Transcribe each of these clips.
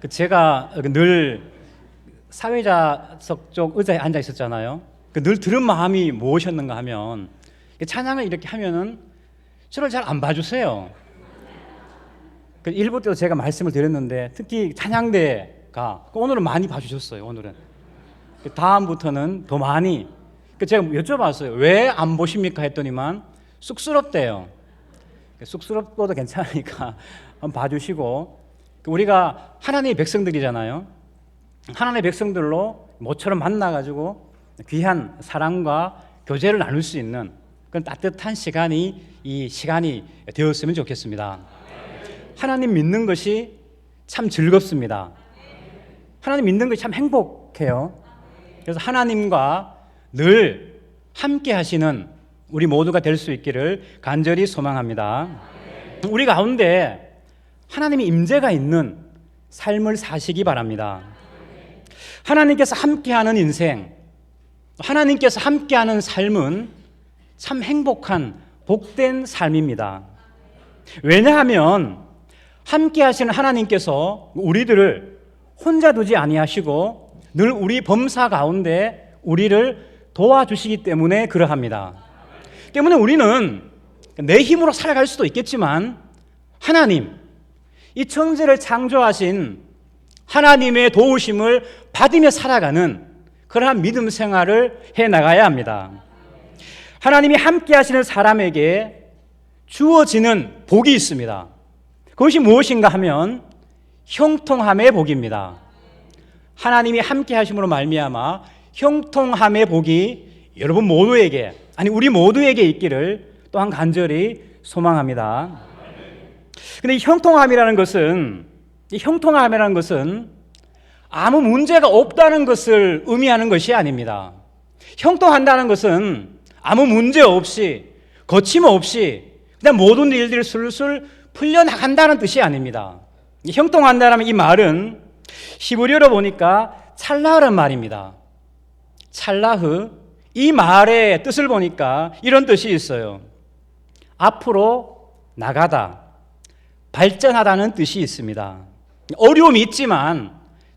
제가 늘 사회자석 쪽 의자에 앉아 있었잖아요. 늘 들은 마음이 무엇이었는가 하면 찬양을 이렇게 하면은 저를 잘 안 봐주세요. 일부 때도 제가 말씀을 드렸는데 특히 찬양대가 오늘은 많이 봐주셨어요. 오늘은 다음부터는 더 많이. 제가 여쭤봤어요. 왜 안 보십니까 했더니만 쑥스럽대요. 쑥스럽고도 괜찮으니까 한번 봐주시고, 우리가 하나님의 백성들이잖아요. 하나님의 백성들로 모처럼 만나가지고 귀한 사랑과 교제를 나눌 수 있는 그런 따뜻한 시간이 이 시간이 되었으면 좋겠습니다. 하나님 믿는 것이 참 즐겁습니다. 하나님 믿는 것이 참 행복해요. 그래서 하나님과 늘 함께 하시는 우리 모두가 될 수 있기를 간절히 소망합니다. 우리 가운데 하나님의 임재가 있는 삶을 사시기 바랍니다. 하나님께서 함께하는 인생, 하나님께서 함께하는 삶은 참 행복한 복된 삶입니다. 왜냐하면 함께하시는 하나님께서 우리들을 혼자 두지 아니하시고 늘 우리 범사 가운데 우리를 도와주시기 때문에 그러합니다. 때문에 우리는 내 힘으로 살아갈 수도 있겠지만 하나님, 이 천지를 창조하신 하나님의 도우심을 받으며 살아가는 그러한 믿음 생활을 해나가야 합니다. 하나님이 함께 하시는 사람에게 주어지는 복이 있습니다. 그것이 무엇인가 하면 형통함의 복입니다. 하나님이 함께 하심으로 말미암아 형통함의 복이 여러분 모두에게, 아니 우리 모두에게 있기를 또한 간절히 소망합니다. 근데 이 형통함이라는 것은 아무 문제가 없다는 것을 의미하는 것이 아닙니다. 형통한다는 것은 아무 문제 없이, 거침없이 그냥 모든 일들이 술술 풀려나간다는 뜻이 아닙니다. 형통한다는 이 말은 히브리어로 보니까 찰나흐란 말입니다. 찰나흐, 이 말의 뜻을 보니까 이런 뜻이 있어요. 앞으로 나가다, 발전하다는 뜻이 있습니다. 어려움이 있지만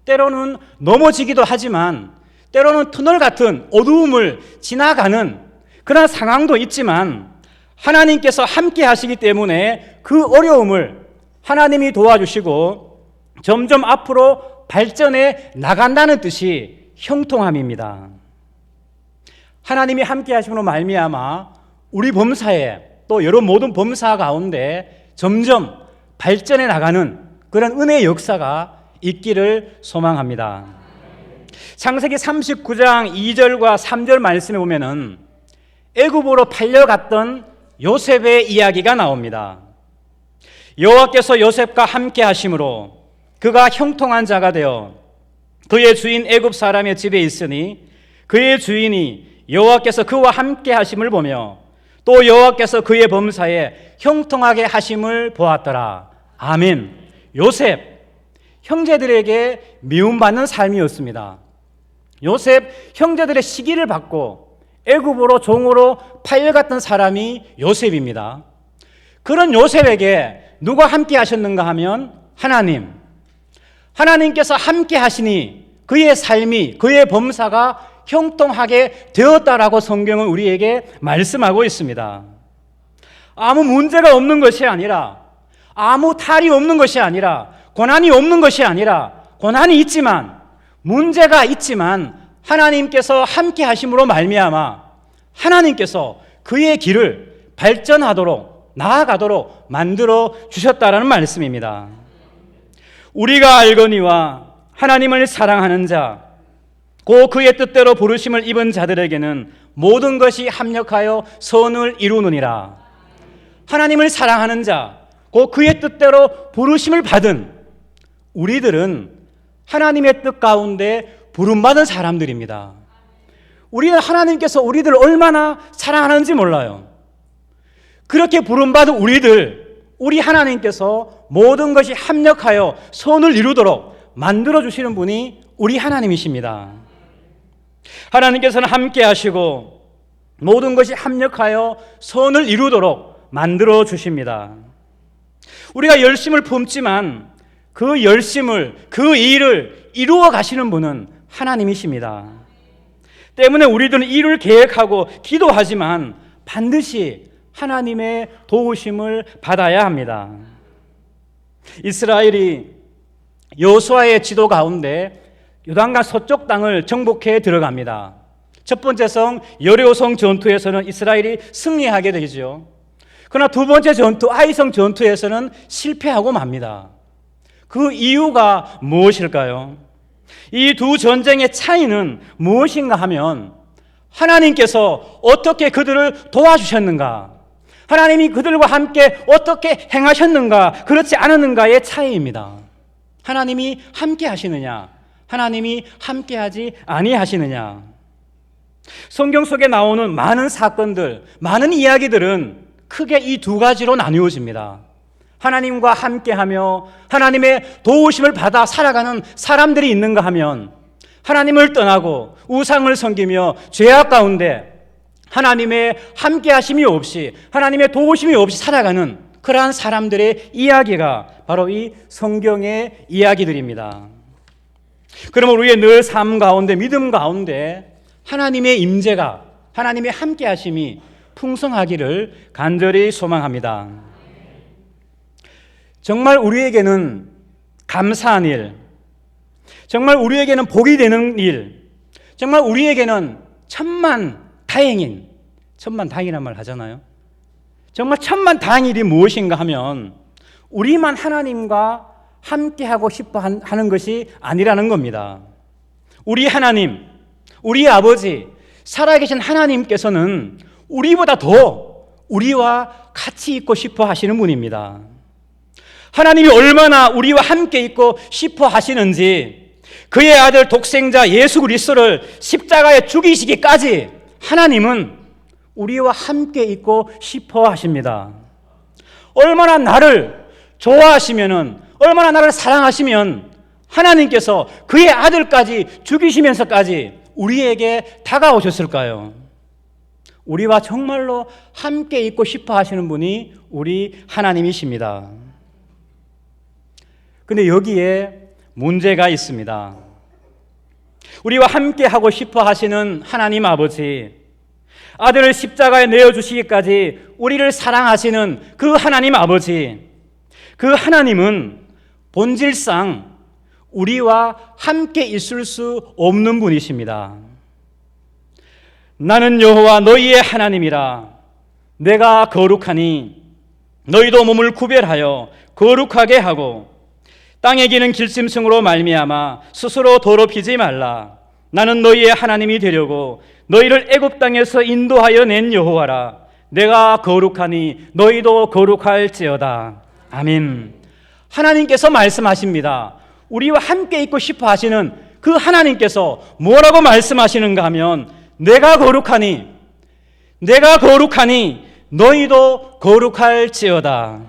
때로는 넘어지기도 하지만 때로는 터널 같은 어두움을 지나가는 그런 상황도 있지만 하나님께서 함께 하시기 때문에 그 어려움을 하나님이 도와주시고 점점 앞으로 발전해 나간다는 뜻이 형통함입니다. 하나님이 함께 하심으로 말미암아 우리 범사에 또 여러 모든 범사 가운데 점점 발전해 나가는 그런 은혜의 역사가 있기를 소망합니다. 창세기 39장 2절과 3절 말씀에 보면은 애굽으로 팔려갔던 요셉의 이야기가 나옵니다. 여호와께서 요셉과 함께 하심으로 그가 형통한 자가 되어 그의 주인 애굽 사람의 집에 있으니 그의 주인이 여호와께서 그와 함께 하심을 보며 또 여호와께서 그의 범사에 형통하게 하심을 보았더라. 아멘. 요셉, 형제들에게 미움받는 삶이었습니다. 요셉, 형제들의 시기를 받고 애굽으로 종으로 팔려갔던 사람이 요셉입니다. 그런 요셉에게 누가 함께 하셨는가 하면 하나님. 하나님께서 함께 하시니 그의 삶이, 그의 범사가 형통하게 되었다라고 성경은 우리에게 말씀하고 있습니다. 아무 문제가 없는 것이 아니라, 아무 탈이 없는 것이 아니라, 고난이 없는 것이 아니라, 고난이 있지만, 문제가 있지만 하나님께서 함께 하심으로 말미암아 하나님께서 그의 길을 발전하도록, 나아가도록 만들어 주셨다라는 말씀입니다. 우리가 알거니와 하나님을 사랑하는 자, 곧 그의 뜻대로 부르심을 입은 자들에게는 모든 것이 합력하여 선을 이루느니라. 하나님을 사랑하는 자, 곧 그의 뜻대로 부르심을 받은 우리들은 하나님의 뜻 가운데 부름받은 사람들입니다. 우리는 하나님께서 우리들을 얼마나 사랑하는지 몰라요. 그렇게 부름받은 우리 하나님께서 모든 것이 합력하여 선을 이루도록 만들어주시는 분이 우리 하나님이십니다. 하나님께서는 함께 하시고 모든 것이 합력하여 선을 이루도록 만들어 주십니다. 우리가 열심을 품지만 그 열심을, 그 일을 이루어 가시는 분은 하나님이십니다. 때문에 우리들은 일을 계획하고 기도하지만 반드시 하나님의 도우심을 받아야 합니다. 이스라엘이 여호수아의 지도 가운데 요단강 서쪽 땅을 정복해 들어갑니다. 첫 번째 성 여리고성 전투에서는 이스라엘이 승리하게 되죠. 그러나 두 번째 전투 아이성 전투에서는 실패하고 맙니다. 그 이유가 무엇일까요? 이 두 전쟁의 차이는 무엇인가 하면 하나님께서 어떻게 그들을 도와주셨는가, 하나님이 그들과 함께 어떻게 행하셨는가, 그렇지 않았는가의 차이입니다. 하나님이 함께 하시느냐, 하나님이 함께 하지 아니하시느냐. 성경 속에 나오는 많은 사건들, 많은 이야기들은 크게 이 두 가지로 나누어집니다. 하나님과 함께하며 하나님의 도우심을 받아 살아가는 사람들이 있는가 하면 하나님을 떠나고 우상을 섬기며 죄악 가운데 하나님의 함께하심이 없이, 하나님의 도우심이 없이 살아가는 그러한 사람들의 이야기가 바로 이 성경의 이야기들입니다. 그러면 우리의 늘 삶 가운데, 믿음 가운데 하나님의 임재가, 하나님의 함께하심이 풍성하기를 간절히 소망합니다. 정말 우리에게는 감사한 일, 정말 우리에게는 복이 되는 일, 정말 우리에게는 천만다행인, 천만다행이란 말 하잖아요. 정말 천만다행인 일이 무엇인가 하면 우리만 하나님과 함께하고 싶어 하는 것이 아니라는 겁니다. 우리 하나님, 우리 아버지, 살아계신 하나님께서는 우리보다 더 우리와 같이 있고 싶어 하시는 분입니다. 하나님이 얼마나 우리와 함께 있고 싶어 하시는지, 그의 아들 독생자 예수 그리스도를 십자가에 죽이시기까지 하나님은 우리와 함께 있고 싶어 하십니다. 얼마나 나를 좋아하시면은, 얼마나 나를 사랑하시면 하나님께서 그의 아들까지 죽이시면서까지 우리에게 다가오셨을까요? 우리와 정말로 함께 있고 싶어 하시는 분이 우리 하나님이십니다. 근데 여기에 문제가 있습니다. 우리와 함께 하고 싶어 하시는 하나님 아버지, 아들을 십자가에 내어주시기까지 우리를 사랑하시는 그 하나님 아버지, 그 하나님은 본질상 우리와 함께 있을 수 없는 분이십니다. 나는 여호와 너희의 하나님이라. 내가 거룩하니 너희도 몸을 구별하여 거룩하게 하고 땅에 기는 길짐승으로 말미암아 스스로 더럽히지 말라. 나는 너희의 하나님이 되려고 너희를 애굽 땅에서 인도하여 낸 여호와라. 내가 거룩하니 너희도 거룩할지어다. 아멘. 하나님께서 말씀하십니다. 우리와 함께 있고 싶어 하시는 그 하나님께서 뭐라고 말씀하시는가 하면 내가 거룩하니 너희도 거룩할지어다.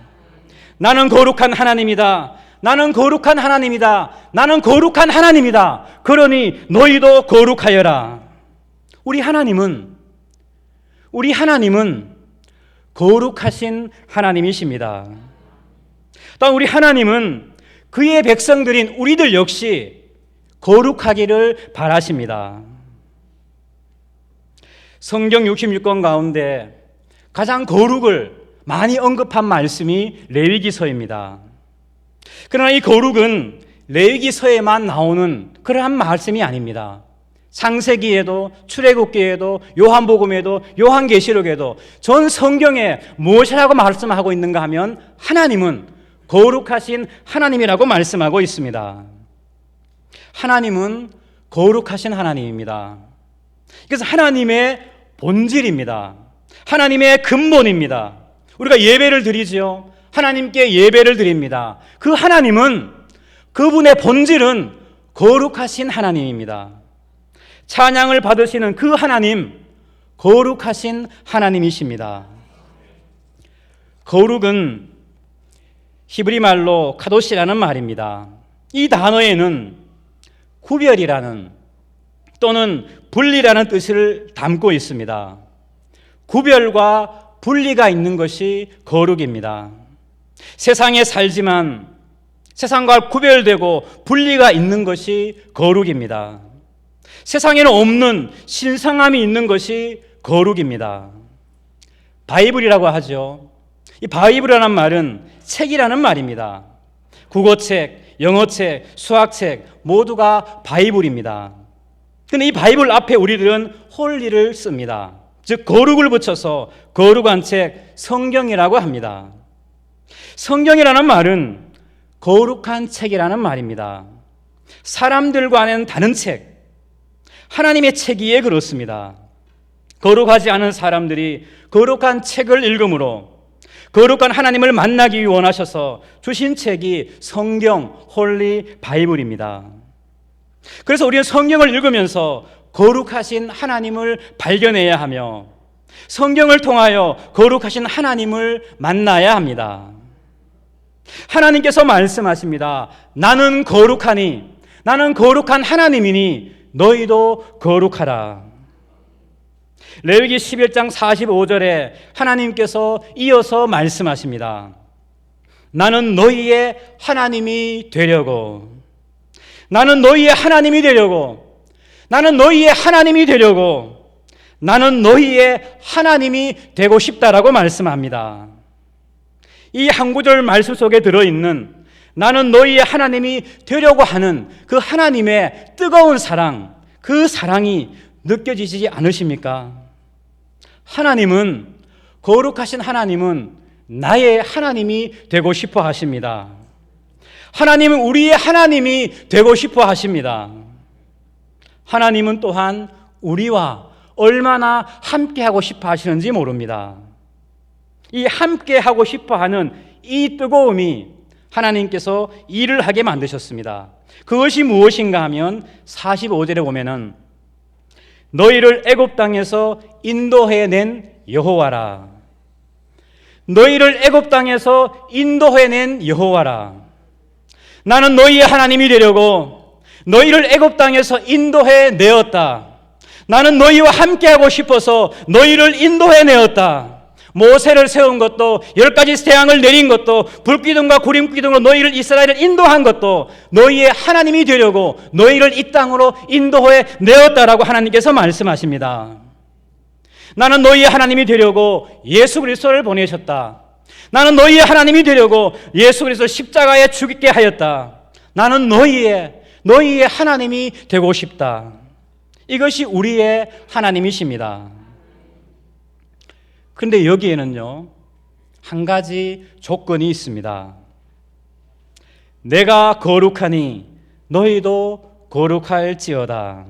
나는 거룩한 하나님이다. 나는 거룩한 하나님이다. 나는 거룩한 하나님이다. 그러니 너희도 거룩하여라. 우리 하나님은 거룩하신 하나님이십니다. 또 우리 하나님은 그의 백성들인 우리들 역시 거룩하기를 바라십니다. 성경 66권 가운데 가장 거룩을 많이 언급한 말씀이 레위기서입니다. 그러나 이 거룩은 레위기서에만 나오는 그러한 말씀이 아닙니다. 창세기에도, 출애굽기에도, 요한복음에도, 요한계시록에도 전 성경에 무엇이라고 말씀하고 있는가 하면 하나님은 거룩하신 하나님이라고 말씀하고 있습니다. 하나님은 거룩하신 하나님입니다. 그래서 하나님의 본질입니다. 하나님의 근본입니다. 우리가 예배를 드리죠. 하나님께 예배를 드립니다. 그 하나님은, 그분의 본질은 거룩하신 하나님입니다. 찬양을 받으시는 그 하나님, 거룩하신 하나님이십니다. 거룩은 히브리 말로 카도시라는 말입니다. 이 단어에는 구별이라는 또는 분리라는 뜻을 담고 있습니다. 구별과 분리가 있는 것이 거룩입니다. 세상에 살지만 세상과 구별되고 분리가 있는 것이 거룩입니다. 세상에는 없는 신성함이 있는 것이 거룩입니다. 바이블이라고 하죠. 이 바이블이라는 말은 책이라는 말입니다. 국어책, 영어책, 수학책 모두가 바이블입니다. 그런데 이 바이블 앞에 우리들은 홀리를 씁니다. 즉 거룩을 붙여서 거룩한 책 성경이라고 합니다. 성경이라는 말은 거룩한 책이라는 말입니다. 사람들과는 다른 책, 하나님의 책이에 그렇습니다. 거룩하지 않은 사람들이 거룩한 책을 읽음으로 거룩한 하나님을 만나기 원하셔서 주신 책이 성경, 홀리 바이블입니다. 그래서 우리는 성경을 읽으면서 거룩하신 하나님을 발견해야 하며 성경을 통하여 거룩하신 하나님을 만나야 합니다. 하나님께서 말씀하십니다. 나는 거룩하니, 나는 거룩한 하나님이니 너희도 거룩하라. 레위기 11장 45절에 하나님께서 이어서 말씀하십니다. 나는 너희의 하나님이 되려고, 나는 너희의 하나님이 되려고, 나는 너희의 하나님이 되려고, 나는 너희의 하나님이 되고 싶다라고 말씀합니다. 이 한 구절 말씀 속에 들어있는 나는 너희의 하나님이 되려고 하는 그 하나님의 뜨거운 사랑, 그 사랑이 느껴지지 않으십니까? 하나님은, 거룩하신 하나님은 나의 하나님이 되고 싶어 하십니다. 하나님은 우리의 하나님이 되고 싶어 하십니다. 하나님은 또한 우리와 얼마나 함께하고 싶어 하시는지 모릅니다. 이 함께하고 싶어 하는 이 뜨거움이 하나님께서 일을 하게 만드셨습니다. 그것이 무엇인가 하면 45절에 보면은 너희를 애굽 땅에서 인도해낸 여호와라. 너희를 애굽 땅에서 인도해낸 여호와라. 나는 너희의 하나님이 되려고 너희를 애굽 땅에서 인도해내었다. 나는 너희와 함께하고 싶어서 너희를 인도해내었다. 모세를 세운 것도 10가지 태양을 내린 것도 불기둥과 구름기둥으로 너희를 이스라엘을 인도한 것도 너희의 하나님이 되려고 너희를 이 땅으로 인도해 내었다라고 하나님께서 말씀하십니다. 나는 너희의 하나님이 되려고 예수 그리스도를 보내셨다. 나는 너희의 하나님이 되려고 예수 그리스도 십자가에 죽게 하였다. 나는 너희의 하나님이 되고 싶다. 이것이 우리의 하나님이십니다. 그런데 여기에는요, 한 가지 조건이 있습니다. 내가 거룩하니 너희도 거룩할지어다.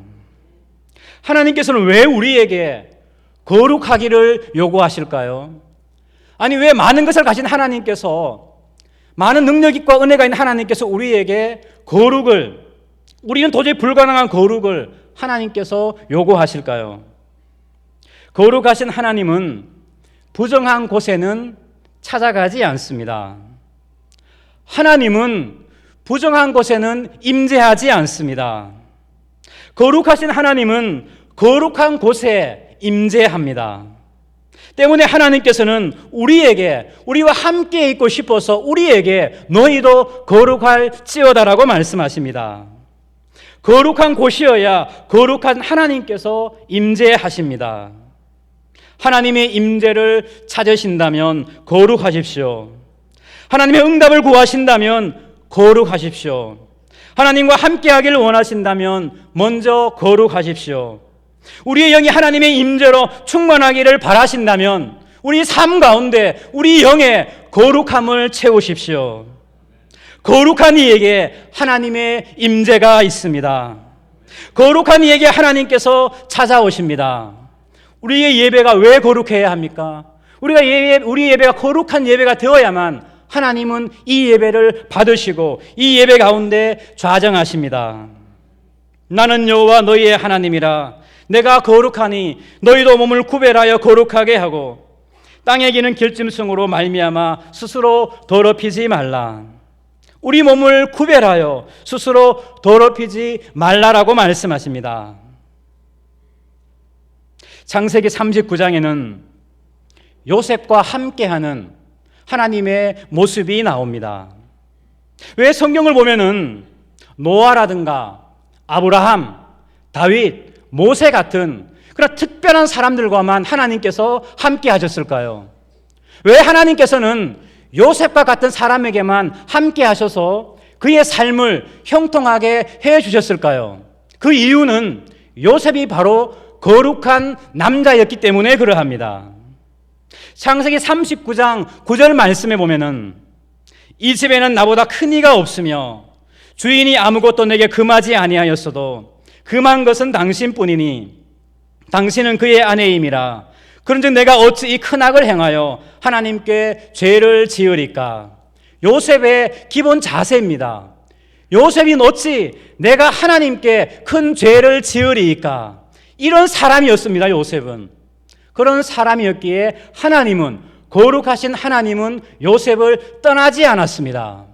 하나님께서는 왜 우리에게 거룩하기를 요구하실까요? 아니, 왜 많은 것을 가진 하나님께서, 많은 능력과 은혜가 있는 하나님께서 우리에게 거룩을, 우리는 도저히 불가능한 거룩을 하나님께서 요구하실까요? 거룩하신 하나님은 부정한 곳에는 찾아가지 않습니다. 하나님은 부정한 곳에는 임재하지 않습니다. 거룩하신 하나님은 거룩한 곳에 임재합니다. 때문에 하나님께서는 우리와 함께 있고 싶어서 우리에게 너희도 거룩할지어다라고 말씀하십니다. 거룩한 곳이어야 거룩한 하나님께서 임재하십니다. 하나님의 임재를 찾으신다면 거룩하십시오. 하나님의 응답을 구하신다면 거룩하십시오. 하나님과 함께하기를 원하신다면 먼저 거룩하십시오. 우리의 영이 하나님의 임재로 충만하기를 바라신다면 우리 삶 가운데 우리 영의 거룩함을 채우십시오. 거룩한 이에게 하나님의 임재가 있습니다. 거룩한 이에게 하나님께서 찾아오십니다. 우리의 예배가 왜 거룩해야 합니까? 우리 예배가 거룩한 예배가 되어야만 하나님은 이 예배를 받으시고 이 예배 가운데 좌정하십니다. 나는 여호와 너희의 하나님이라. 내가 거룩하니 너희도 몸을 구별하여 거룩하게 하고 땅에 기는 길짐승으로 말미암아 스스로 더럽히지 말라. 우리 몸을 구별하여 스스로 더럽히지 말라라고 말씀하십니다. 창세기 39장에는 요셉과 함께하는 하나님의 모습이 나옵니다. 왜 성경을 보면은 노아라든가 아브라함, 다윗, 모세 같은 그런 특별한 사람들과만 하나님께서 함께 하셨을까요? 왜 하나님께서는 요셉과 같은 사람에게만 함께 하셔서 그의 삶을 형통하게 해 주셨을까요? 그 이유는 요셉이 바로 거룩한 남자였기 때문에 그러합니다. 창세기 39장 9절 말씀에 보면은 이 집에는 나보다 큰 이가 없으며 주인이 아무것도 내게 금하지 아니하였어도 금한 것은 당신뿐이니 당신은 그의 아내임이라. 그런즉 내가 어찌 이 큰 악을 행하여 하나님께 죄를 지으리까? 요셉의 기본 자세입니다. 요셉이 어찌 내가 하나님께 큰 죄를 지으리까? 이런 사람이었습니다. 요셉은. 그런 사람이었기에 하나님은, 거룩하신 하나님은 요셉을 떠나지 않았습니다.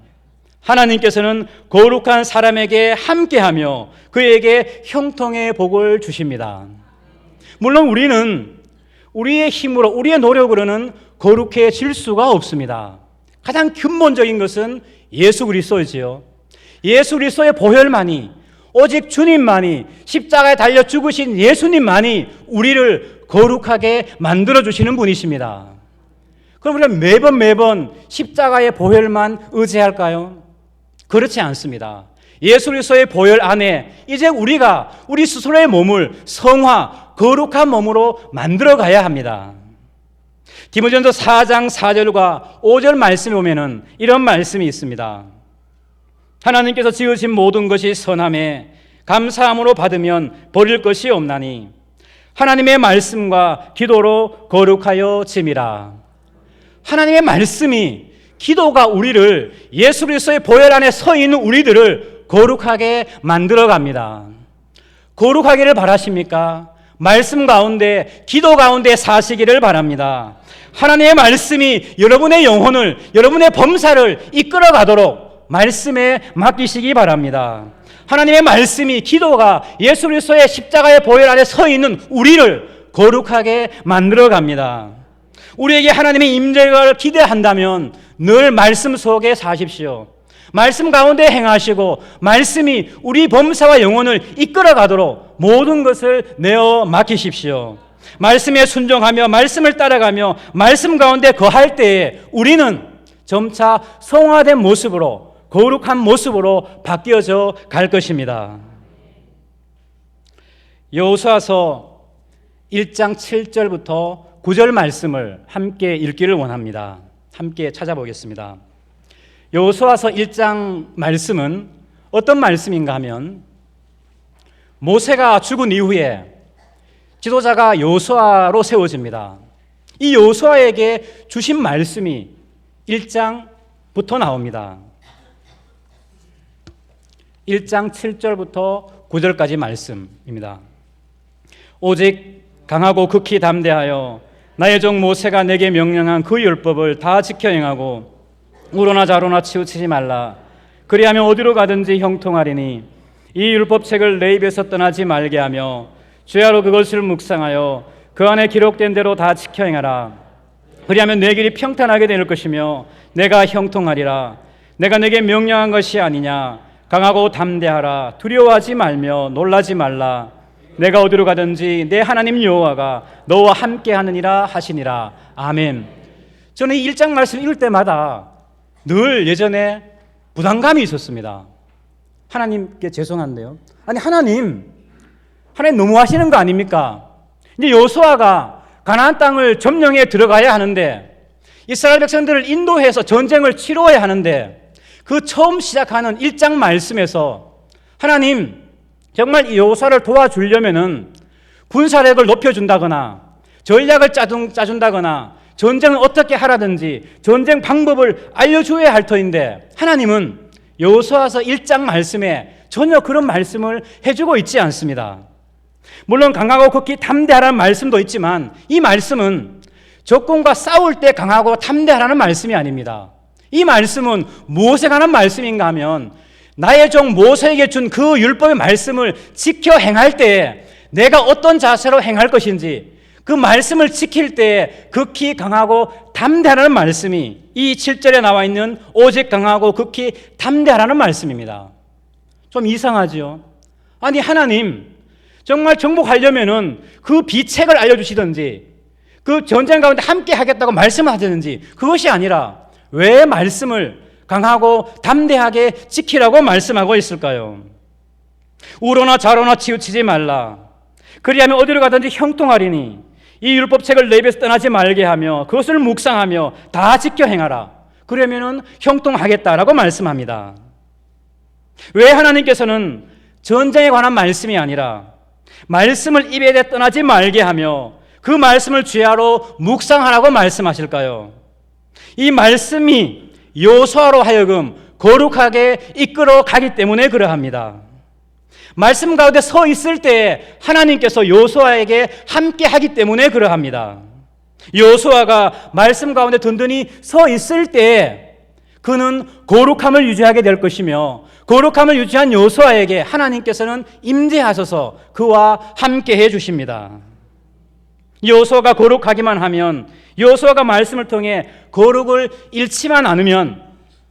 하나님께서는 거룩한 사람에게 함께하며 그에게 형통의 복을 주십니다. 물론 우리는 우리의 힘으로, 우리의 노력으로는 거룩해질 수가 없습니다. 가장 근본적인 것은 예수 그리스도이지요. 예수 그리스도의 보혈만이, 오직 주님만이, 십자가에 달려 죽으신 예수님만이 우리를 거룩하게 만들어주시는 분이십니다. 그럼 우리가 매번 십자가의 보혈만 의지할까요? 그렇지 않습니다. 예수 그리스도의 보혈 안에 이제 우리가 우리 스스로의 몸을 성화, 거룩한 몸으로 만들어 가야 합니다. 디모데전서 4장 4절과 5절 말씀에 보면은 이런 말씀이 있습니다. 하나님께서 지으신 모든 것이 선함에 감사함으로 받으면 버릴 것이 없나니 하나님의 말씀과 기도로 거룩하여 짐이라. 하나님의 말씀이, 기도가 우리를, 예수 그리스도의 보혈 안에 서 있는 우리들을 거룩하게 만들어 갑니다. 거룩하기를 바라십니까? 말씀 가운데, 기도 가운데 사시기를 바랍니다. 하나님의 말씀이 여러분의 영혼을, 여러분의 범사를 이끌어 가도록 말씀에 맡기시기 바랍니다. 하나님의 말씀이, 기도가 예수 그리스도의 십자가의 보혈 아래 서 있는 우리를 거룩하게 만들어 갑니다. 우리에게 하나님의 임재를 기대한다면 늘 말씀 속에 사십시오. 말씀 가운데 행하시고 말씀이 우리 범사와 영혼을 이끌어 가도록 모든 것을 내어 맡기십시오. 말씀에 순종하며 말씀을 따라가며 말씀 가운데 거할 때에 우리는 점차 성화된 모습으로, 거룩한 모습으로 바뀌어져 갈 것입니다. 여호수아서 1장 7절부터 9절 말씀을 함께 읽기를 원합니다. 함께 찾아보겠습니다. 여호수아서 1장 말씀은 어떤 말씀인가 하면 모세가 죽은 이후에 지도자가 여호수아로 세워집니다. 이 여호수아에게 주신 말씀이 1장부터 나옵니다. 1장 7절부터 9절까지 말씀입니다. 오직 강하고 극히 담대하여 나의 종 모세가 내게 명령한 그 율법을 다 지켜 행하고 우로나 좌로나 치우치지 말라. 그리하면 어디로 가든지 형통하리니 이 율법책을 내 입에서 떠나지 말게 하며 주야로 그것을 묵상하여 그 안에 기록된 대로 다 지켜 행하라. 그리하면 내 길이 평탄하게 될 것이며 내가 형통하리라. 내가 내게 명령한 것이 아니냐. 강하고 담대하라. 두려워하지 말며 놀라지 말라. 내가 어디로 가든지 내 하나님 여호와가 너와 함께 하느니라 하시니라. 아멘. 저는 이 1장 말씀 읽을 때마다 늘 예전에 부담감이 있었습니다. 하나님께 죄송한데요. 아니 하나님 너무하시는 거 아닙니까? 이제 여호수아가 가나안 땅을 점령해 들어가야 하는데 이스라엘 백성들을 인도해서 전쟁을 치러야 하는데 그 처음 시작하는 1장 말씀에서 하나님 정말 이 여호수아를 도와주려면은 군사력을 높여준다거나 전략을 짜준다거나 전쟁을 어떻게 하라든지 전쟁 방법을 알려줘야 할 터인데 하나님은 여호수아서 1장 말씀에 전혀 그런 말씀을 해주고 있지 않습니다. 물론 강하고 극히 담대하라는 말씀도 있지만 이 말씀은 적군과 싸울 때 강하고 담대하라는 말씀이 아닙니다. 이 말씀은 무엇에 관한 말씀인가 하면 나의 종 모세에게 준 그 율법의 말씀을 지켜 행할 때에 내가 어떤 자세로 행할 것인지 그 말씀을 지킬 때 극히 강하고 담대하라는 말씀이 이 7절에 나와 있는 오직 강하고 극히 담대하라는 말씀입니다. 좀 이상하죠? 아니 하나님 정말 정복하려면은 그 비책을 알려주시든지 그 전쟁 가운데 함께 하겠다고 말씀을 하시는지 그것이 아니라 왜 말씀을 강하고 담대하게 지키라고 말씀하고 있을까요? 우로나 좌로나 치우치지 말라. 그리하면 어디로 가든지 형통하리니 이 율법책을 내 입에서 떠나지 말게 하며 그것을 묵상하며 다 지켜 행하라. 그러면은 형통하겠다라고 말씀합니다. 왜 하나님께서는 전쟁에 관한 말씀이 아니라 말씀을 입에 떠나지 말게 하며 그 말씀을 주야로 묵상하라고 말씀하실까요? 이 말씀이 여호수아로 하여금 거룩하게 이끌어 가기 때문에 그러합니다. 말씀 가운데 서 있을 때 하나님께서 여호수아에게 함께 하기 때문에 그러합니다. 여호수아가 말씀 가운데 든든히 서 있을 때 그는 거룩함을 유지하게 될 것이며 거룩함을 유지한 여호수아에게 하나님께서는 임재하셔서 그와 함께 해 주십니다. 여호수아가 거룩하기만 하면 여호수아가 말씀을 통해 거룩을 잃지만 않으면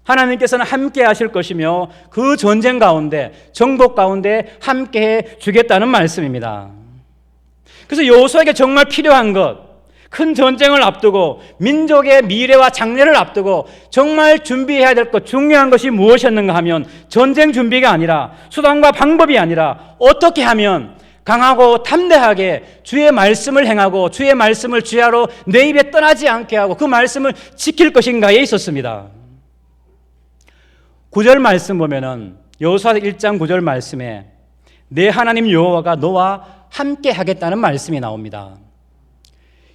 하나님께서는 함께 하실 것이며 그 전쟁 가운데 정복 가운데 함께 해 주겠다는 말씀입니다. 그래서 여호수아에게 정말 필요한 것, 큰 전쟁을 앞두고 민족의 미래와 장래를 앞두고 정말 준비해야 될 것, 중요한 것이 무엇이었는가 하면 전쟁 준비가 아니라 수단과 방법이 아니라 어떻게 하면 강하고 담대하게 주의 말씀을 행하고 주의 말씀을 주야로 내 입에 떠나지 않게 하고 그 말씀을 지킬 것인가에 있었습니다. 9절 말씀 보면은 여호수아 1장 9절 말씀에 내 하나님 여호와가 너와 함께 하겠다는 말씀이 나옵니다.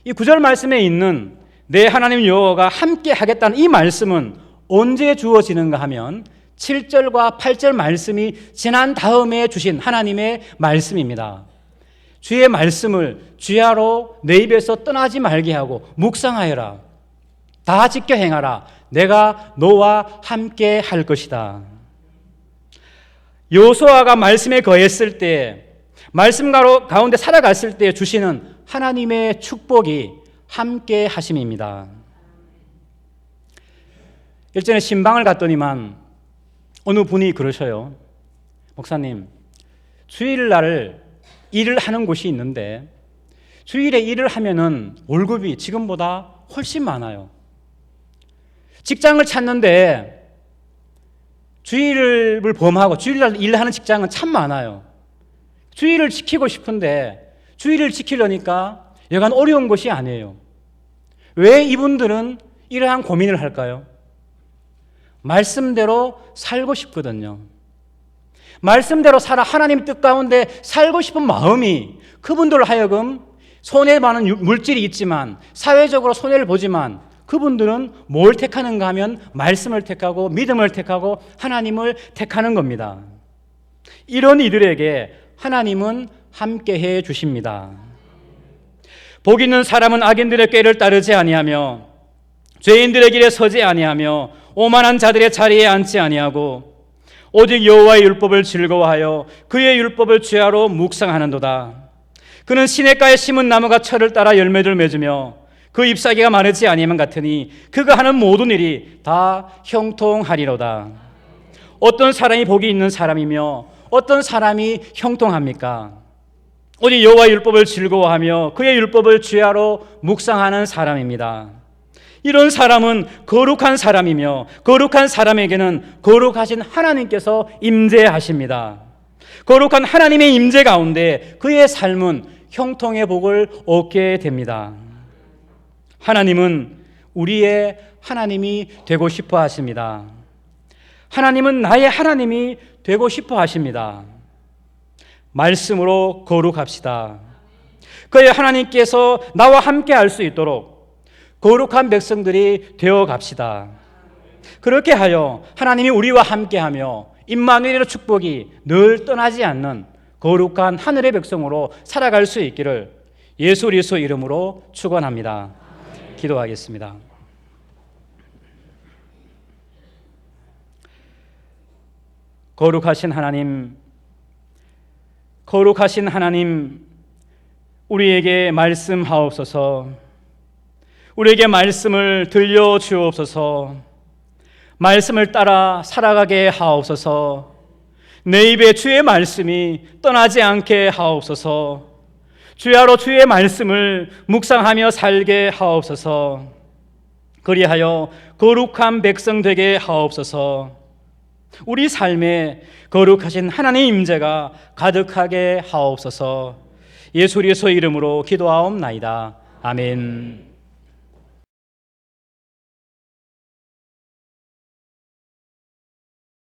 이 9절 말씀에 있는 내 하나님 여호와가 함께 하겠다는 이 말씀은 언제 주어지는가 하면 7절과 8절 말씀이 지난 다음에 주신 하나님의 말씀입니다. 주의 말씀을 주야로 내 입에서 떠나지 말게 하고 묵상하여라. 다 지켜 행하라. 내가 너와 함께 할 것이다. 여호수아가 말씀에 거했을 때 말씀 가운데 살아갔을 때 주시는 하나님의 축복이 함께 하심입니다. 일전에 신방을 갔더니만 어느 분이 그러셔요. 목사님, 주일날 일을 하는 곳이 있는데 주일에 일을 하면은 월급이 지금보다 훨씬 많아요. 직장을 찾는데 주일을 범하고 주일날 일하는 직장은 참 많아요. 주일을 지키고 싶은데 주일을 지키려니까 여간 어려운 것이 아니에요. 왜 이분들은 이러한 고민을 할까요? 말씀대로 살고 싶거든요. 말씀대로 살아 하나님 뜻 가운데 살고 싶은 마음이 그분들로 하여금 손해보는 물질이 있지만 사회적으로 손해를 보지만 그분들은 뭘 택하는가 하면 말씀을 택하고 믿음을 택하고 하나님을 택하는 겁니다. 이런 이들에게 하나님은 함께해 주십니다. 복 있는 사람은 악인들의 꾀를 따르지 아니하며 죄인들의 길에 서지 아니하며 오만한 자들의 자리에 앉지 아니하고 오직 여호와의 율법을 즐거워하여 그의 율법을 주야로 묵상하는도다. 그는 시냇가에 심은 나무가 철을 따라 열매를 맺으며 그 잎사귀가 마르지 아니하면 같으니 그가 하는 모든 일이 다 형통하리로다. 어떤 사람이 복이 있는 사람이며 어떤 사람이 형통합니까? 오직 여호와의 율법을 즐거워하며 그의 율법을 주야로 묵상하는 사람입니다. 이런 사람은 거룩한 사람이며 거룩한 사람에게는 거룩하신 하나님께서 임재하십니다. 거룩한 하나님의 임재 가운데 그의 삶은 형통의 복을 얻게 됩니다. 하나님은 우리의 하나님이 되고 싶어 하십니다. 하나님은 나의 하나님이 되고 싶어 하십니다. 말씀으로 거룩합시다. 그의 하나님께서 나와 함께 할 수 있도록 거룩한 백성들이 되어 갑시다. 그렇게 하여 하나님이 우리와 함께하며 임마누엘의 축복이 늘 떠나지 않는 거룩한 하늘의 백성으로 살아갈 수 있기를 예수 그리스도 이름으로 축원합니다. 기도하겠습니다. 거룩하신 하나님, 우리에게 말씀하옵소서. 우리에게 말씀을 들려주옵소서. 말씀을 따라 살아가게 하옵소서. 내 입에 주의 말씀이 떠나지 않게 하옵소서. 주야로 주의 말씀을 묵상하며 살게 하옵소서. 그리하여 거룩한 백성 되게 하옵소서. 우리 삶에 거룩하신 하나님의 임재가 가득하게 하옵소서. 예수 그리스도의 이름으로 기도하옵나이다. 아멘.